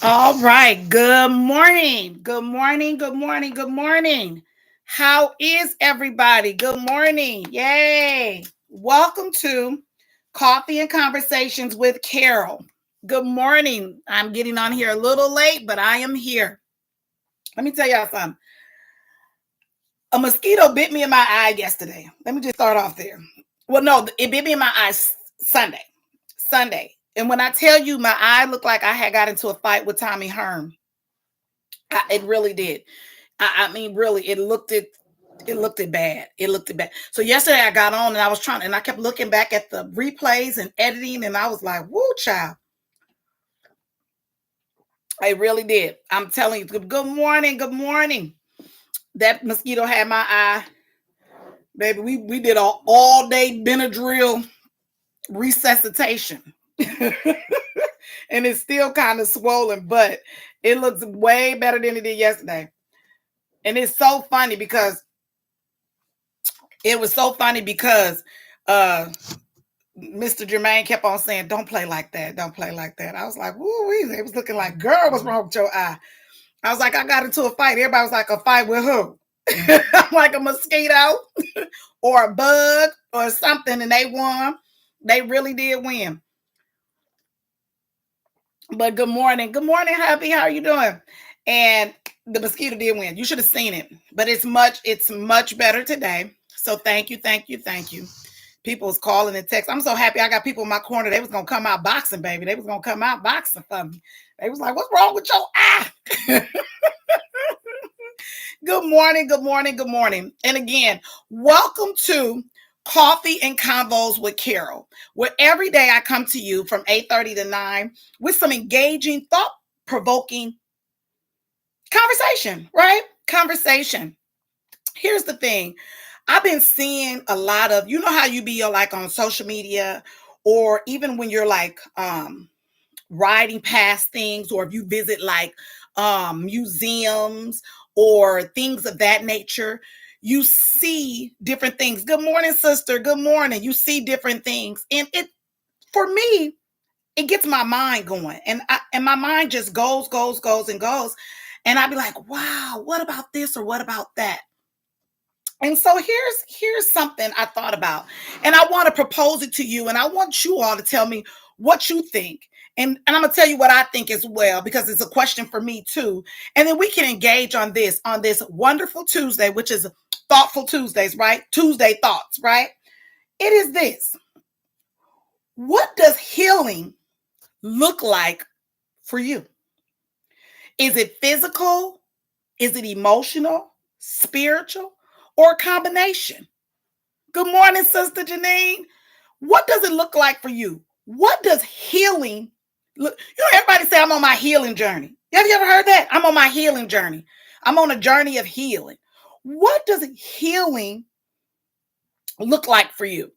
All right. Good morning. Good morning. Good morning. Good morning. How is everybody? Good morning. Yay. Welcome to Coffee and Conversations with Carol. Good morning. I'm getting on here a little late, but I am here. Let me tell y'all something. A mosquito bit me in my eye yesterday. Let me just start off there. Well, no, it bit me in my eye Sunday. Sunday. And when I tell you my eye looked like I had got into a fight with Tommy Hearn, it really did. I mean, really, it looked it bad. It looked it bad. So yesterday I got on and I was trying, and I kept looking back at the replays and editing, and I was like, "Woo, child!" I really did. I'm telling you. Good morning. Good morning. That mosquito had my eye, baby. We did an all day Benadryl resuscitation, and it's still kind of swollen, but it looks way better than it did yesterday. And it's so funny because it was so funny because uh Mr. Jermaine kept on saying, "Don't play like that. Don't play like that." I was like, "Woo!" It was looking like, "Girl, what's wrong with your eye?" I was like, "I got into a fight." Everybody was like, "A fight with who?" I'm like, a mosquito or a bug or something, and they won. They really did win. But good morning, hubby. How are you doing? And the mosquito did win. You should have seen it, but it's much better today. So thank you, thank you, thank you. People was calling and text. I'm so happy I got people in my corner. They was gonna come out boxing, baby. They was gonna come out boxing for me. They was like, "What's wrong with your eye?" Good morning, good morning, good morning. And again, welcome to Coffee and Convos with Carol, where every day I come to you from 8:30 to 9 with some engaging, thought-provoking conversation, right? Conversation. Here's the thing. I've been seeing a lot of, you know how you be like on social media, or even when you're like riding past things, or if you visit like museums or things of that nature, you see different things. Good morning, sister. Good morning. You see different things. And it, for me, it gets my mind going. And my mind just goes and goes. And I'd be like, wow, what about this or what about that? And so here's something I thought about, and I want to propose it to you, and I want you all to tell me what you think. And I'm gonna tell you what I think as well, because it's a question for me too. And then we can engage on this wonderful Tuesday, which is thoughtful Tuesdays, right? Tuesday thoughts, right? It is this. What does healing look like for you? Is it physical? Is it emotional, spiritual, or a combination? Good morning, Sister Janine. What does it look like for you? What does healing look? You know, everybody say, "I'm on my healing journey." Have you ever heard that? I'm on my healing journey. I'm on a journey of healing. What does healing look like for you?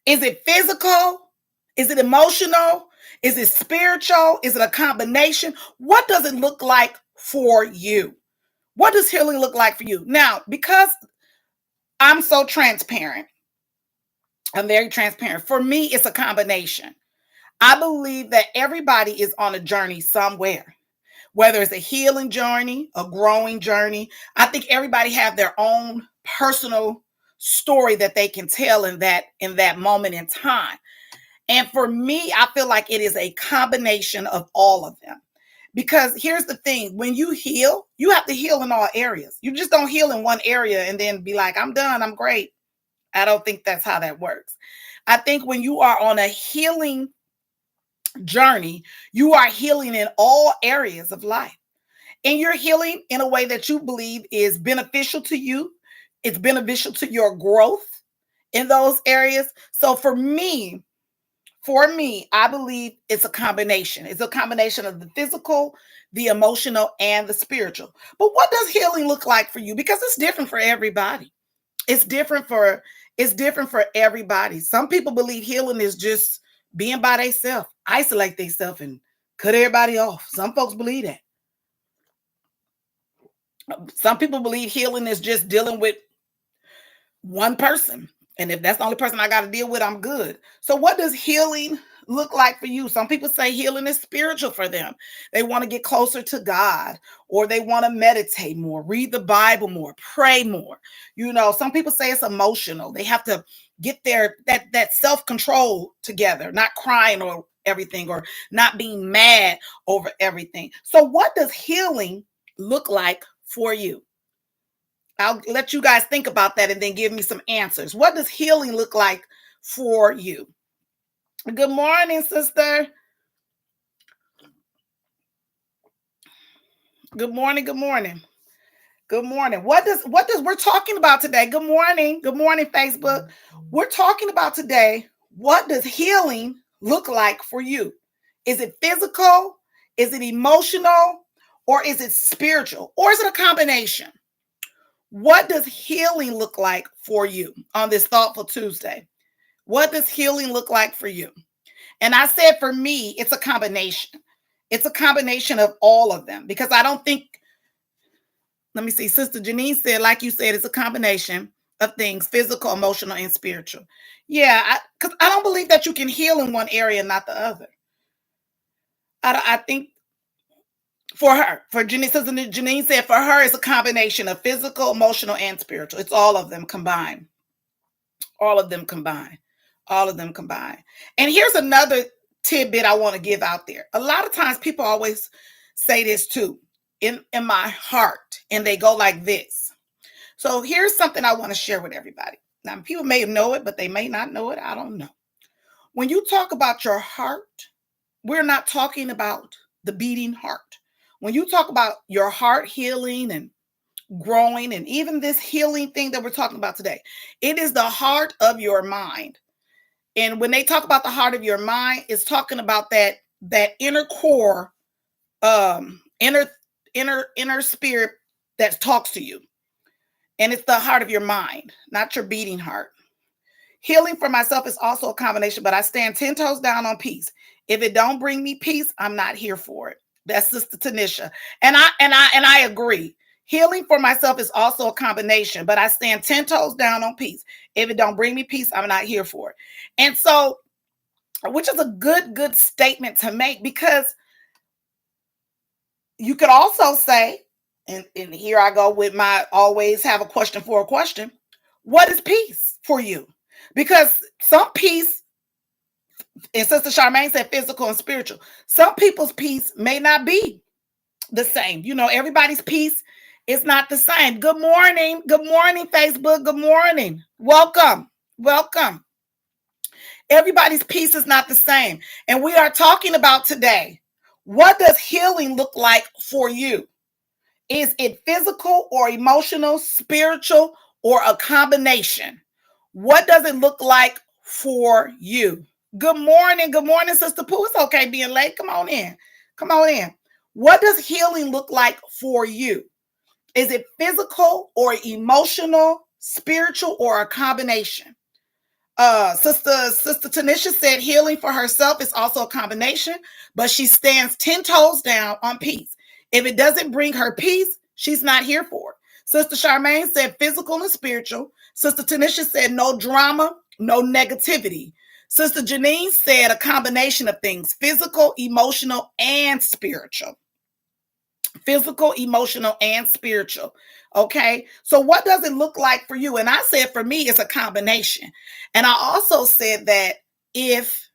Is it physical? Is it emotional? Is it spiritual? Is it a combination? What does it look like for you? What does healing look like for you? Now, because I'm so transparent, I'm very transparent. For me, it's a combination. I believe that everybody is on a journey somewhere, whether it's a healing journey, a growing journey. I think everybody have their own personal story that they can tell in that moment in time. And for me, I feel like it is a combination of all of them. Because here's the thing, when you heal, you have to heal in all areas. You just don't heal in one area and then be like, "I'm done, I'm great." I don't think that's how that works. I think when you are on a healing journey, you are healing in all areas of life. And you're healing in a way that you believe is beneficial to you. It's beneficial to your growth in those areas. So for me, I believe it's a combination. It's a combination of the physical, the emotional, and the spiritual. But what does healing look like for you? Because it's different for everybody. It's different for it's different for everybody. Some people believe healing is just being by themselves, isolate themselves, and cut everybody off. Some folks believe that. Some people believe healing is just dealing with one person. And if that's the only person I got to deal with, I'm good. So what does healing look like for you? Some people say healing is spiritual for them. They want to get closer to God, or they want to meditate more, read the Bible more, pray more. Some people say it's emotional. They have to get their that self-control together, not crying or everything, or not being mad over everything. So what does healing look like for you? I'll let you guys think about that and then give me some answers. What does healing look like for you? Good morning, sister. Good morning. Good morning. Good morning. What does we're talking about today? Good morning. Good morning, Facebook. We're talking about today, what does healing look like for you? Is it physical? Is it emotional? Or is it spiritual? Or is it a combination? What does healing look like for you on this Thoughtful Tuesday? What does healing look like for you? And I said, for me, it's a combination. It's a combination of all of them, because I don't think, let me see, Sister Janine said, like you said, it's a combination of things, physical, emotional, and spiritual. Yeah, because I don't believe that you can heal in one area and not the other. I think for her, for Janine, Sister Janine said, for her, it's a combination of physical, emotional, and spiritual. It's all of them combined. All of them combined. All of them combined. And here's another tidbit I want to give out there. A lot of times people always say this too, in my heart, and they go like this. So here's something I want to share with everybody. Now, people may know it, but they may not know it. I don't know. When you talk about your heart, we're not talking about the beating heart. When you talk about your heart healing and growing, and even this healing thing that we're talking about today, it is the heart of your mind. And when they talk about the heart of your mind, it's talking about that inner core, inner spirit that talks to you. And it's the heart of your mind, not your beating heart. Healing for myself is also a combination, but I stand 10 toes down on peace. If it don't bring me peace, I'm not here for it. That's Sister Tanisha. And I agree. Healing for myself is also a combination, but I stand 10 toes down on peace. If it don't bring me peace, I'm not here for it. And so, which is a good statement to make, because you could also say, and here I go with my always have a question for a question. What is peace for you? Because some peace, and Sister Charmaine said physical and spiritual, some people's peace may not be the same. Everybody's peace is not the same. Good morning. Good morning, Facebook. Good morning. Welcome. Welcome. Everybody's peace is not the same. And we are talking about today, what does healing look like for you? Is it physical or emotional, spiritual, or a combination? What does it look like for you? Good morning. Good morning, Sister Pooh. It's okay being late. Come on in. Come on in. What does healing look like for you? Is it physical or emotional, spiritual, or a combination? Sister Tanisha said healing for herself is also a combination, but she stands 10 toes down on peace. If it doesn't bring her peace, she's not here for it. Sister Charmaine said physical and spiritual. Sister Tanisha said no drama, no negativity. Sister Janine said a combination of things, physical, emotional, and spiritual. Physical, emotional, and spiritual. Okay. So what does it look like for you? And I said, for me, it's a combination. And I also said that if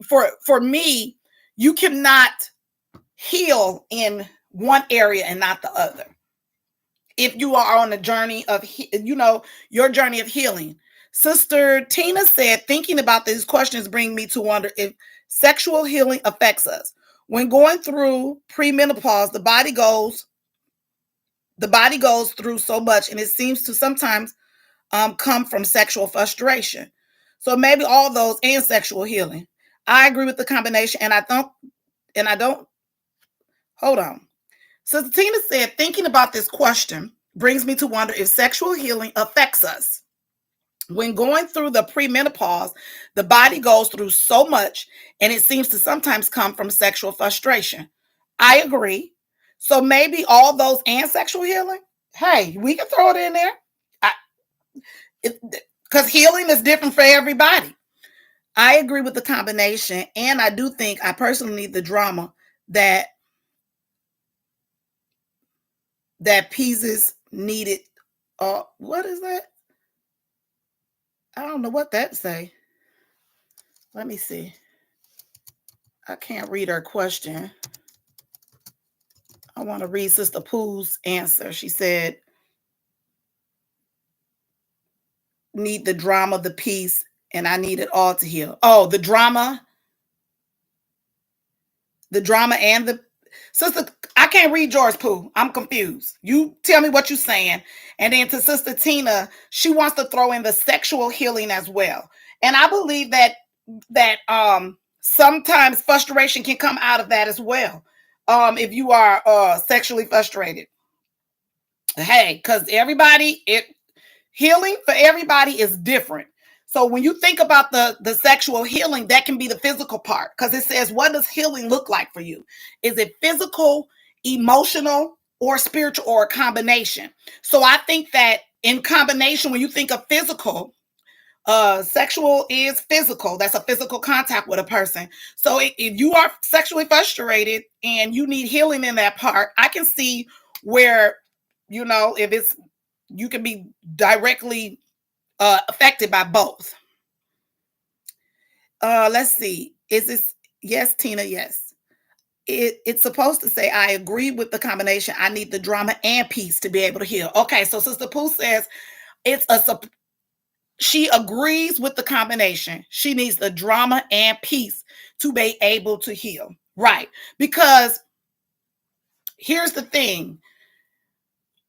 for me, you cannot heal in one area and not the other. If you are on a journey of, your journey of healing. Sister Tina said, thinking about these questions bring me to wonder if sexual healing affects us. When going through premenopause, the body goes through so much, and it seems to sometimes come from sexual frustration. So maybe all those and sexual healing. I agree with the combination, and I don't. Hold on. Sister Tina said, thinking about this question brings me to wonder if sexual healing affects us. When going through the premenopause, the body goes through so much, and it seems to sometimes come from sexual frustration. I agree. So maybe all those and sexual healing. Hey, we can throw it in there. Because healing is different for everybody. I agree with the combination, and I do think I personally need the drama that pieces needed. What is that? I don't know what that say. Let me see. I can't read her question. I want to read Sister Pooh's answer. She said, need the drama, the peace, and I need it all to heal. Oh, the drama and the sister. I can't read George Pooh. I'm confused. You tell me what you're saying. And then to Sister Tina, she wants to throw in the sexual healing as well. And I believe that sometimes frustration can come out of that as well. If you are sexually frustrated. Hey, because healing for everybody is different. So when you think about the sexual healing, that can be the physical part, because it says, what does healing look like for you? Is it physical, emotional, or spiritual, or a combination? So I think that in combination, when you think of physical, sexual is physical. That's a physical contact with a person. So if you are sexually frustrated and you need healing in that part, I can see where, if it's, you can be directly affected by both. Let's see. Is this, yes, Tina? Yes. It's supposed to say, I agree with the combination. I need the drama and peace to be able to heal. Okay, so Sister Pooh says she agrees with the combination. She needs the drama and peace to be able to heal. Right. Because here's the thing.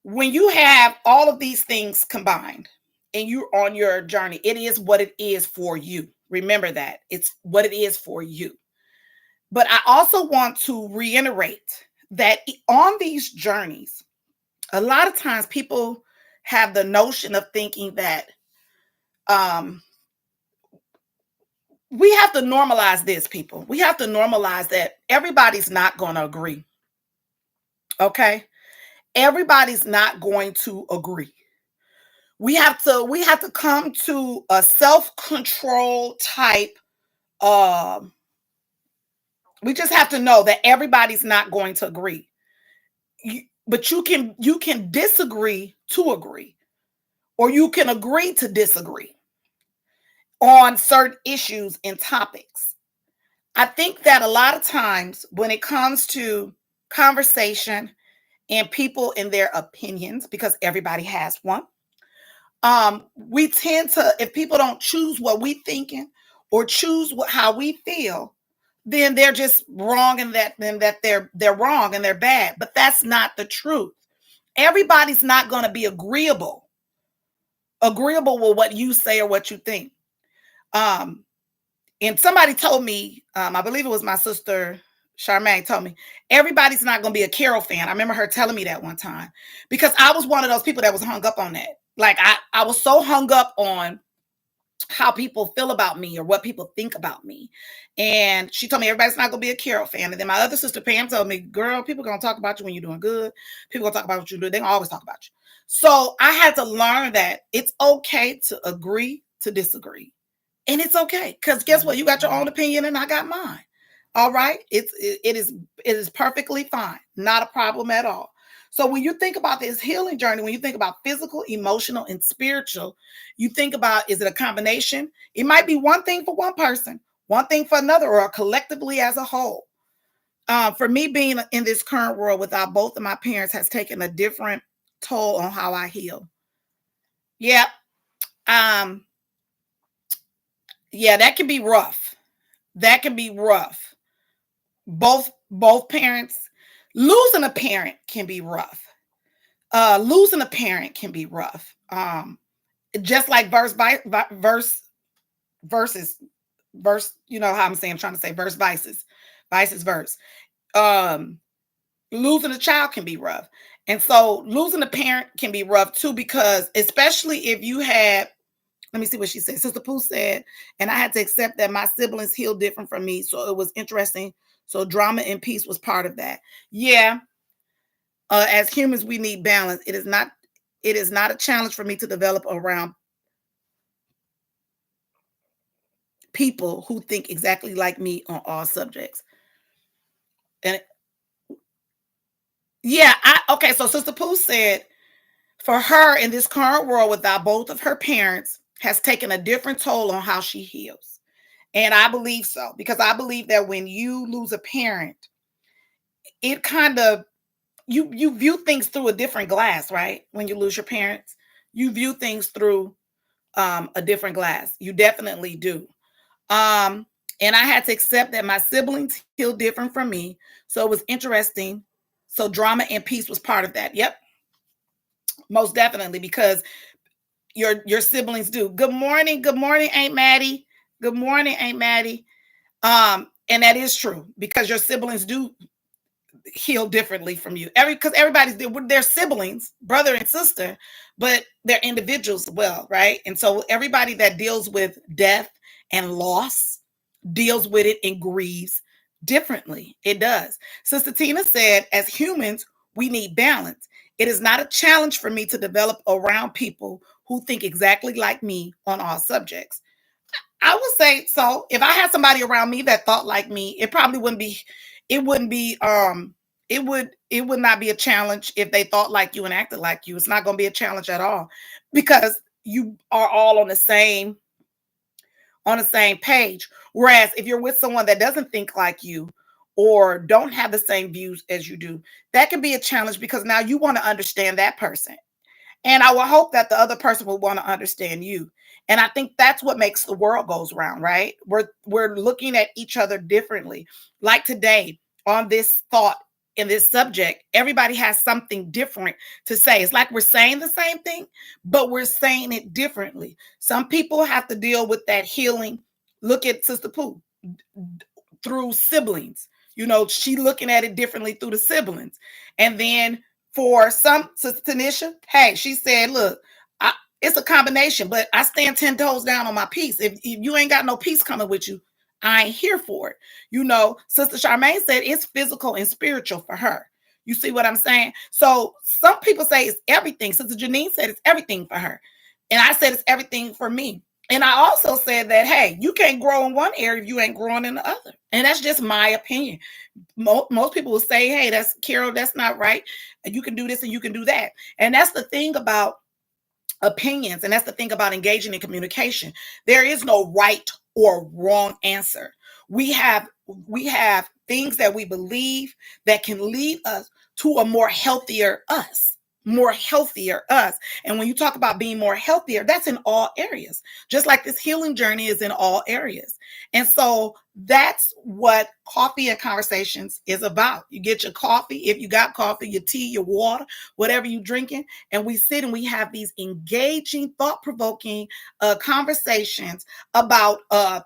When you have all of these things combined and you're on your journey, it is what it is for you. Remember that. It's what it is for you. But I also want to reiterate that on these journeys, a lot of times people have the notion of thinking that we have to normalize this, people. We have to normalize that everybody's not going to agree. Okay? Everybody's not going to agree. We have to come to a self-control type. We just have to know that everybody's not going to agree. But you can disagree to agree, or you can agree to disagree on certain issues and topics. I think that a lot of times when it comes to conversation and people and their opinions, because everybody has one, we tend to, if people don't choose what we thinking or choose how we feel, then they're just wrong, and that they're wrong and they're bad. But that's not the truth. Everybody's not going to be agreeable with what you say or what you think. And somebody told me, I believe it was my sister Charmaine told me, everybody's not going to be a Carol fan. I remember her telling me that one time, because I was one of those people that was hung up on that. Like I was so hung up on how people feel about me or what people think about me. And she told me everybody's not going to be a Carol fan. And then my other sister Pam told me, girl, people going to talk about you when you're doing good. People going to talk about what you do. They're going to always talk about you. So I had to learn that it's okay to agree to disagree. And it's okay, because guess what? You got your own opinion and I got mine. All right. It is perfectly fine. Not a problem at all. So when you think about this healing journey, when you think about physical, emotional, and spiritual, you think about, is it a combination? It might be one thing for one person, one thing for another, or collectively as a whole. For me, being in this current world without both of my parents has taken a different toll on how I heal. Yeah. Yeah, that can be rough. That can be rough. Both parents, losing a parent can be rough. Losing a parent can be rough. Just like versus verse, you know how I'm saying, I'm trying to say verse vices verse. Um, Losing a child can be rough. And so losing a parent can be rough too, because especially if you had, let me see what she said. Sister Pooh said, and I had to accept that my siblings healed different from me. So it was interesting. So drama and peace was part of that. Yeah. As humans, we need balance. It is not a challenge for me to develop around. people who think exactly like me on all subjects. And yeah, okay, so Sister Pooh said for her in this current world without both of her parents has taken a different toll on how she heals. And I believe so because I believe that when you lose a parent, it kind of you view things through a different glass, right? When you lose your parents, you view things through a different glass. You definitely do. Um, and I had to accept that my siblings heal different from me. So it was interesting. So drama and peace was part of that. Yep, most definitely, because your siblings do. Good morning, Aunt Maddie. Good morning, Aunt Maddie. And that is true because your siblings do heal differently from you. Because everybody's they're siblings, brother and sister, but they're individuals as well, right? And so everybody that deals with death and loss deals with it and grieves differently. It does. Sister Tina said, as humans, we need balance. It is not a challenge for me to develop around people who think exactly like me on all subjects. I would say so. If I had somebody around me that thought like me, it probably wouldn't be, it wouldn't be, it would not be a challenge if they thought like you and acted like you. It's not going to be a challenge at all because you are all on the same page. Whereas if you're with someone that doesn't think like you or don't have the same views as you do, that can be a challenge because now you want to understand that person. And I will hope that the other person will want to understand you. And I think that's what makes the world goes round, right? We're looking at each other differently. Like today on this thought in this subject, everybody has something different to say. It's like we're saying the same thing, but we're saying it differently. Some people have to deal with that healing. Look at Sister Pooh through siblings. You know, she looking at it differently through the siblings. And then for some, Sister Tanisha, hey, she said, look, it's a combination, but I stand 10 toes down on my peace. If you ain't got no peace coming with you, I ain't here for it. You know, Sister Charmaine said it's physical and spiritual for her. You see what I'm saying? So some people say it's everything. Sister Janine said it's everything for her. And I said it's everything for me. And I also said that, hey, you can't grow in one area if you ain't growing in the other. And that's just my opinion. Most people will say, hey, that's Carol, that's not right. And you can do this and you can do that. And that's the thing about opinions. And that's the thing about engaging in communication. There is no right or wrong answer. We have things that we believe that can lead us to a more healthier us. More healthier us. And when you talk about being more healthier, that's in all areas, just like this healing journey is in all areas. And so that's what coffee and conversations is about. You get your coffee, if you got coffee, your tea, your water, whatever you're drinking, and we sit and we have these engaging, thought-provoking conversations about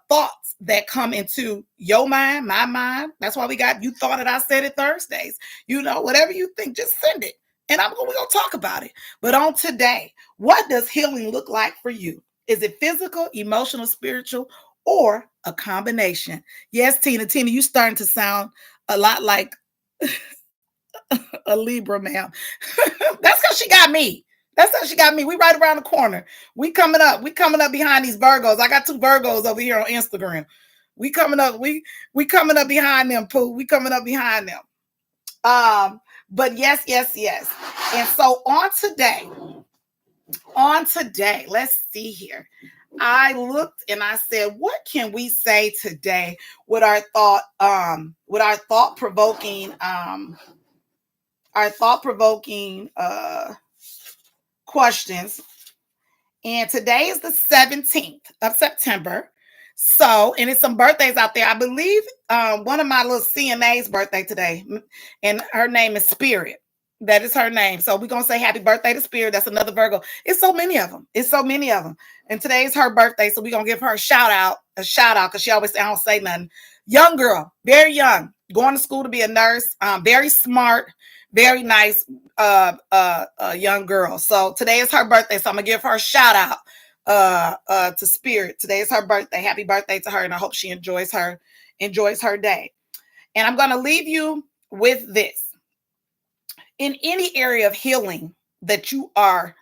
thoughts that come into your mind, my mind. That's why we got You Thought It, I Said It Thursdays. You know, whatever you think, just send it. And we're going to talk about it. But on today, what does healing look like for you? Is it physical, emotional, spiritual, or a combination? Yes, Tina, you starting to sound a lot like a Libra, ma'am. That's because she got me. That's how she got me. We right around the corner. We coming up. We coming up behind these Virgos. I got two Virgos over here on Instagram. We coming up. We coming up behind them, Pooh. We coming up behind them. But yes, yes, yes. And so on today, let's see here. I looked and I said, what can we say today with our thought-provoking questions. And today is the 17th of September. So, and it's some birthdays out there. I believe one of my little CNA's birthday today, and her name is Spirit. That is her name. So we're gonna say happy birthday to Spirit. That's another Virgo. It's so many of them. It's so many of them. And today is her birthday, so we're gonna give her a shout out, because she always say I don't say nothing. Young girl, very young, going to school to be a nurse. Very smart, very nice young girl. So today is her birthday, so I'm gonna give her a shout out to Spirit. Today is her birthday. Happy birthday to her, and I hope she enjoys her day. And I'm gonna leave you with this. In any area of healing that you are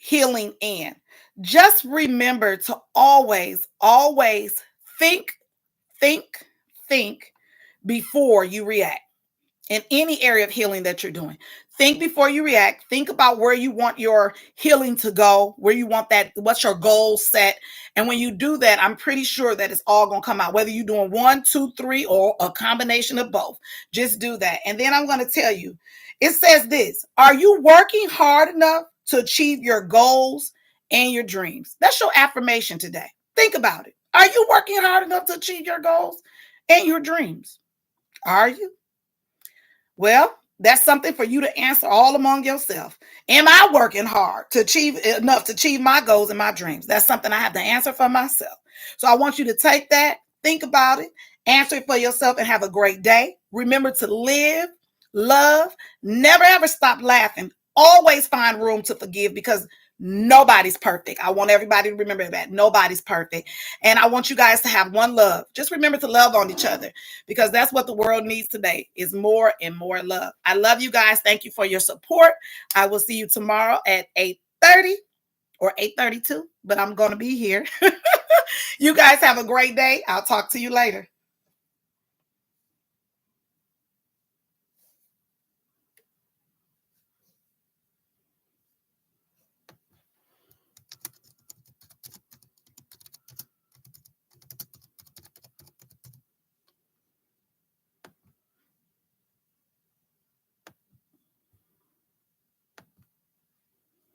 healing in. Just remember to always, always think, think, think before you react in any area of healing that you're doing. Think before you react. Think about where you want your healing to go, where you want that, what's your goal set. And when you do that, I'm pretty sure that it's all going to come out, whether you're doing 1, 2, 3, or a combination of both. Just do that. And then I'm going to tell you, it says this: are you working hard enough to achieve your goals and your dreams? That's your affirmation today. Think about it. Are you working hard enough to achieve your goals and your dreams? Are you? Well, that's something for you to answer all among yourself. Am I working hard to achieve enough to achieve my goals and my dreams? That's something I have to answer for myself. So I want you to take that, think about it, answer it for yourself, and have a great day. Remember to live, love, never ever stop laughing. Always find room to forgive, because nobody's perfect. I want everybody to remember that. Nobody's perfect. And I want you guys to have one love. Just remember to love on each other, because that's what the world needs today, is more and more love. I love you guys. Thank you for your support. I will see you tomorrow at 8:30 or 8:32, but I'm going to be here. You guys have a great day. I'll talk to you later.